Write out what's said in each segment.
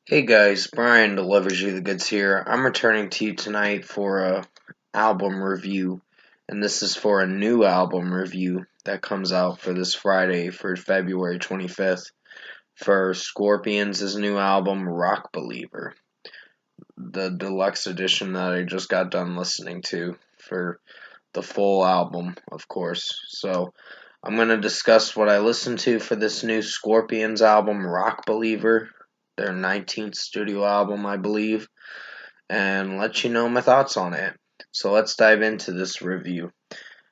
Hey guys, Brian delivers you the goods here. I'm returning to you tonight for a album review, and this is for a new album review that comes out for this Friday for February 25th for Scorpions' new album Rock Believer, the deluxe edition that I just got done listening to for the full album, of course. So I'm going to discuss what I listened to for this new Scorpions album, Rock Believer, their 19th studio album, I believe, and let you know my thoughts on it. So let's dive into this review.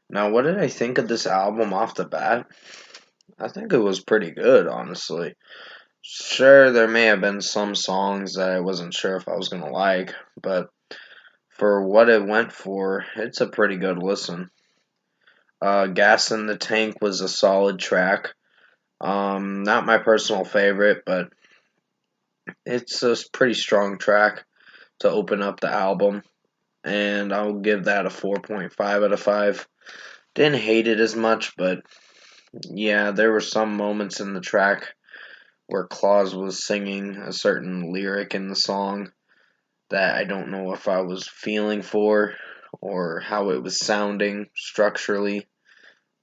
Now, what did I think of this album off the bat? I think it was pretty good, honestly. Sure, there may have been some songs that I wasn't sure if I was going to like, but for what it went for, it's a pretty good listen. Gas in the Tank was a solid track. Not my personal favorite, but it's a pretty strong track to open up the album, and I'll give that a 4.5 out of 5. Didn't hate it as much, but yeah, there were some moments in the track where Claus was singing a certain lyric in the song that I don't know if I was feeling for or how it was sounding structurally,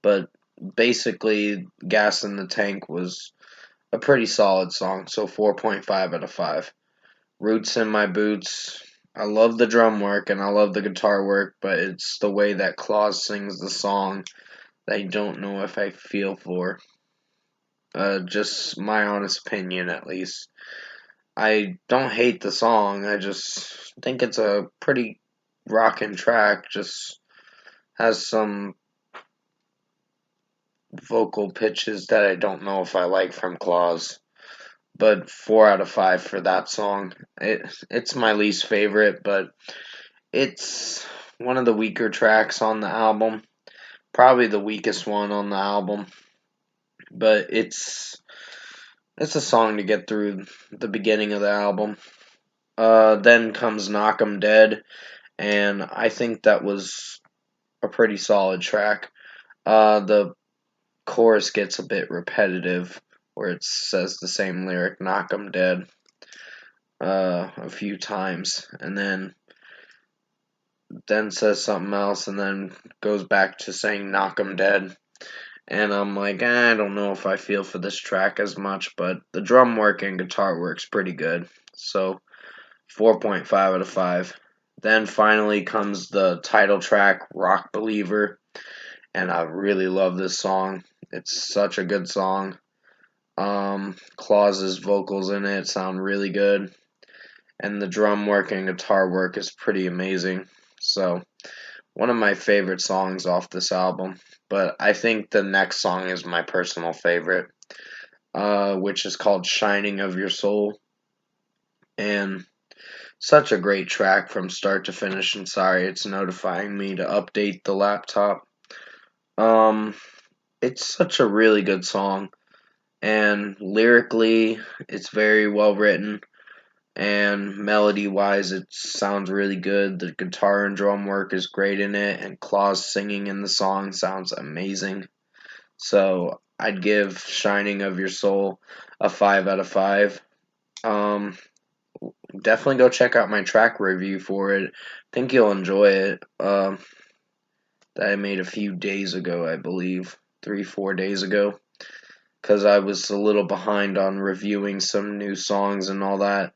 but basically, Gas in the Tank was a pretty solid song, so 4.5 out of 5. Roots in My Boots. I love the drum work and I love the guitar work, but it's the way that Claus sings the song that I don't know if I feel for. Just my honest opinion, at least. I don't hate the song, I just think it's a pretty rockin' track, just has some vocal pitches that I don't know if I like from Claus. But 4 out of 5 for that song. It's my least favorite, but it's one of the weaker tracks on the album. Probably the weakest one on the album. But it's a song to get through the beginning of the album. Then comes Knock 'Em Dead, and I think that was a pretty solid track. The chorus gets a bit repetitive, where it says the same lyric, Knock 'Em Dead, a few times, and then says something else, and then goes back to saying Knock 'Em Dead. And I'm like, I don't know if I feel for this track as much, but the drum work and guitar work's pretty good. So 4.5 out of 5. Then finally comes the title track, Rock Believer, and I really love this song. It's such a good song. Claus's vocals in it sound really good, and the drum work and guitar work is pretty amazing. So, one of my favorite songs off this album, but I think the next song is my personal favorite, which is called Shining of Your Soul, and such a great track from start to finish, and sorry, it's notifying me to update the laptop. Um, it's such a really good song, and lyrically, it's very well written, and melody wise, it sounds really good. The guitar and drum work is great in it, and Claus singing in the song sounds amazing. So, I'd give Shining of Your Soul a 5 out of 5. Um, Definitely go check out my track review for it. I think you'll enjoy it. That I made a few days ago, I believe, 3, 4 days ago, because I was a little behind on reviewing some new songs and all that.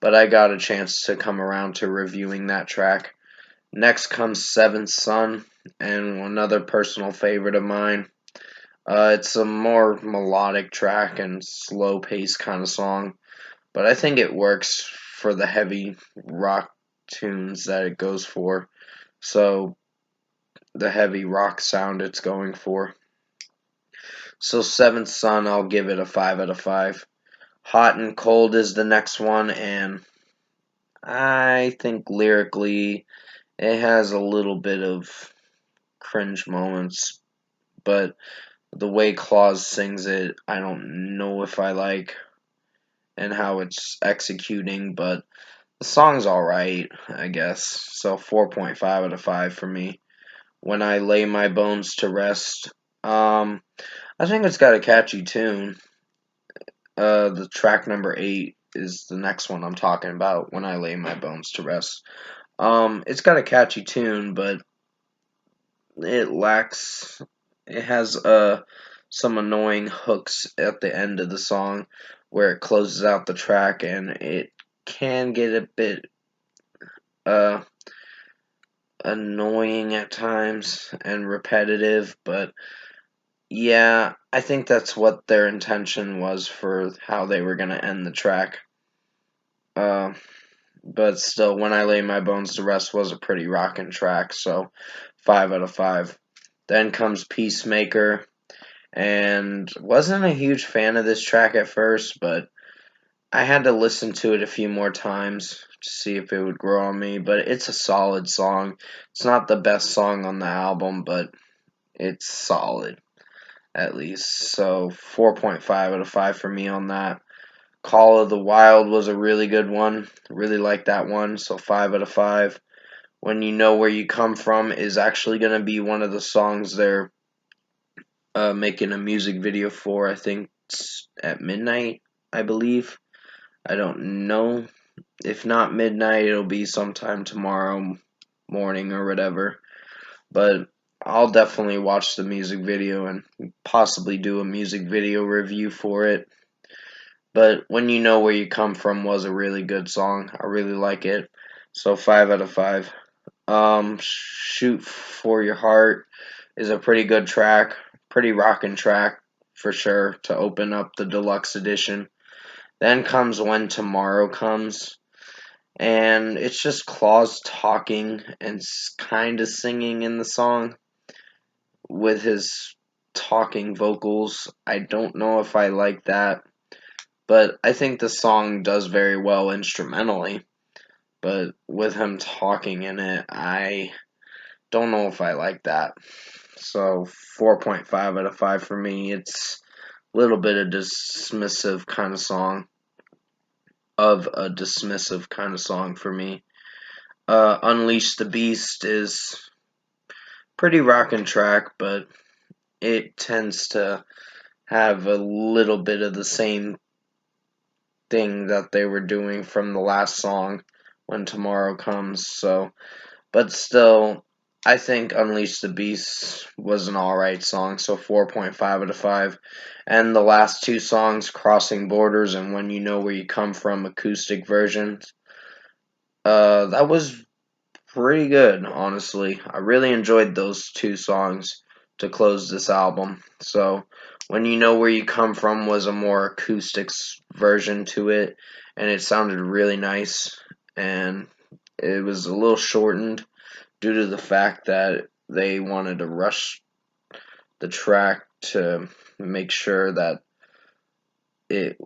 But I got a chance to come around to reviewing that track. Next comes Seventh Son, and another personal favorite of mine. It's a more melodic track and slow paced kind of song, but I think it works for the heavy rock tunes that it goes for. So, the heavy rock sound it's going for. So, Seventh Son, I'll give it a 5 out of 5. Hot and Cold is the next one, and I think lyrically it has a little bit of cringe moments, but the way Claus sings it, I don't know if I like, and how it's executing, but the song's alright, I guess. So 4.5 out of 5 for me. When I Lay My Bones to Rest, I think it's got a catchy tune. The track number 8 is the next one I'm talking about, When I Lay My Bones to Rest. It's got a catchy tune, but it lacks. It has some annoying hooks at the end of the song where it closes out the track, and it can get a bit uh annoying at times and repetitive, but yeah, I think that's what their intention was for how they were going to end the track. Uh, but still, When I Lay My Bones to Rest was a pretty rockin' track, so 5 out of 5. Then comes Peacemaker, and wasn't a huge fan of this track at first, but I had to listen to it a few more times to see if it would grow on me, but it's a solid song. It's not the best song on the album, but it's solid, at least. So 4.5 out of 5 for me on that. Call of the Wild was a really good one. Really like that one, so 5 out of 5. When You Know Where You Come From is actually going to be one of the songs they're making a music video for. I think it's at midnight, I believe. I don't know. If not midnight, it'll be sometime tomorrow morning or whatever. But I'll definitely watch the music video and possibly do a music video review for it. But When You Know Where You Come From was a really good song. I really like it. So 5 out of 5. Shoot for Your Heart is a pretty good track. Pretty rockin' track for sure to open up the deluxe edition. Then comes When Tomorrow Comes. And it's just Claus talking and kind of singing in the song with his talking vocals. I don't know if I like that, but I think the song does very well instrumentally. But with him talking in it, I don't know if I like that. So 4.5 out of 5 for me. It's a little bit of dismissive kind of song. Of a dismissive kind of song for me. Unleash the Beast is pretty rockin' track, but it tends to have a little bit of the same thing that they were doing from the last song, When Tomorrow Comes. So, but still, I think Unleash the Beast was an alright song, so 4.5 out of 5. And the last two songs, Crossing Borders and When You Know Where You Come From, acoustic versions, that was pretty good, honestly. I really enjoyed those two songs to close this album. So, When You Know Where You Come From was a more acoustics version to it, and it sounded really nice. And it was a little shortened due to the fact that they wanted to rush the track to make sure that it,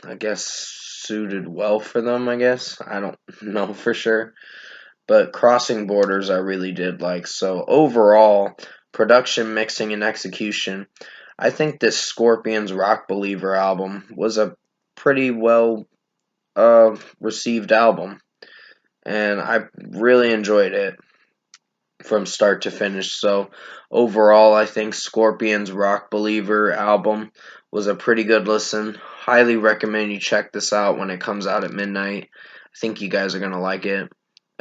I guess, suited well for them, I guess. I don't know for sure. But Crossing Borders I really did like. So overall, production, mixing, and execution, I think this Scorpions Rock Believer album was a pretty well received album, and I really enjoyed it from start to finish. So overall, I think Scorpions Rock Believer album was a pretty good listen. Highly recommend you check this out when it comes out at midnight. I think you guys are gonna like it.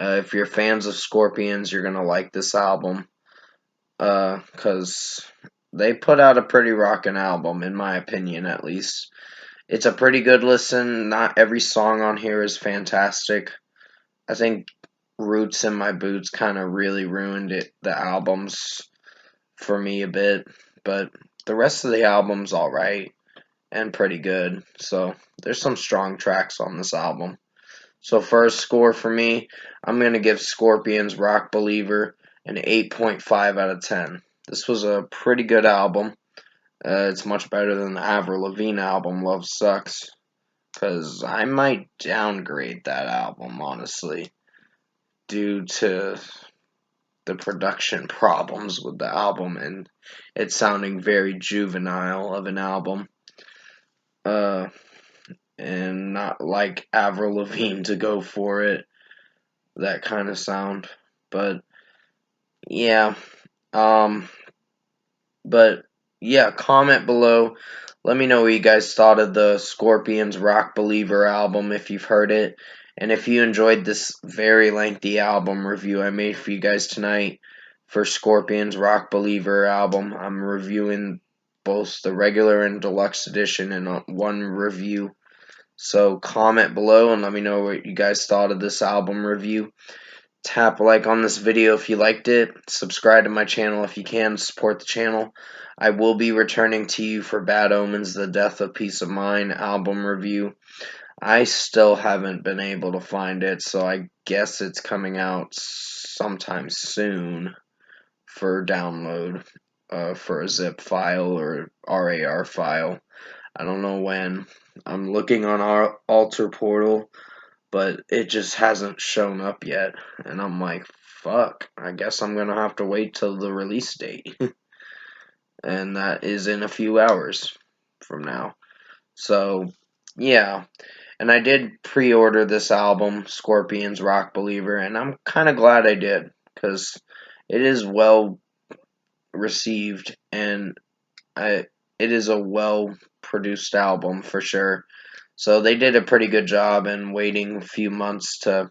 If you're fans of Scorpions, you're gonna like this album. Cause they put out a pretty rockin' album, in my opinion, at least. It's a pretty good listen. Not every song on here is fantastic. I think Roots in My Boots kind of really ruined the albums for me a bit, but the rest of the album's alright and pretty good. So there's some strong tracks on this album. So first score for me, I'm going to give Scorpions Rock Believer an 8.5 out of 10. This was a pretty good album. It's much better than the Avril Lavigne album, Love Sucks, because I might downgrade that album, honestly, due to the production problems with the album and it sounding very juvenile of an album. Uh, and not like Avril Lavigne to go for it, that kind of sound. But yeah, um, but yeah, comment below. Let me know what you guys thought of the Scorpions Rock Believer album if you've heard it. And if you enjoyed this very lengthy album review I made for you guys tonight for Scorpions Rock Believer album, I'm reviewing both the regular and deluxe edition in one review. So comment below and let me know what you guys thought of this album review. Tap like on this video if you liked it. Subscribe to my channel if you can. Support the channel. I will be returning to you for Bad Omens, The Death of Peace of Mind album review. I still haven't been able to find it, so I guess it's coming out sometime soon for download for a zip file or RAR file. I don't know when. I'm looking on our Alter portal, but it just hasn't shown up yet. And I'm like, fuck, I guess I'm gonna have to wait till the release date. And that is in a few hours from now. So, yeah. And I did pre order this album, Scorpions Rock Believer, and I'm kind of glad I did, because it is well received and it is a well produced album for sure. So they did a pretty good job in waiting a few months to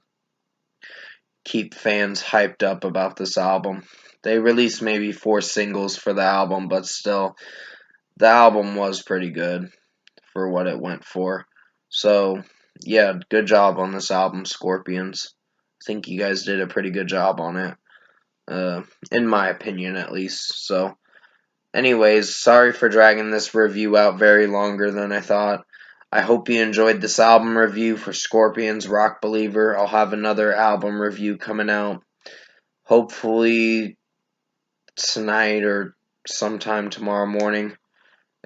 keep fans hyped up about this album. They released maybe 4 singles for the album, but still, the album was pretty good for what it went for. So, yeah, good job on this album, Scorpions. I think you guys did a pretty good job on it, in my opinion at least. So, anyways, sorry for dragging this review out very longer than I thought. I hope you enjoyed this album review for Scorpions Rock Believer. I'll have another album review coming out hopefully tonight or sometime tomorrow morning.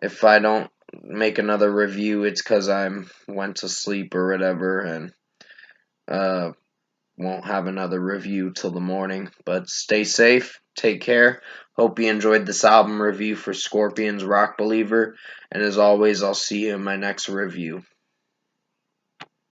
If I don't make another review, it's because I went to sleep or whatever and uh, won't have another review till the morning. But stay safe, take care. Hope you enjoyed this album review for Scorpions Rock Believer. And as always, I'll see you in my next review.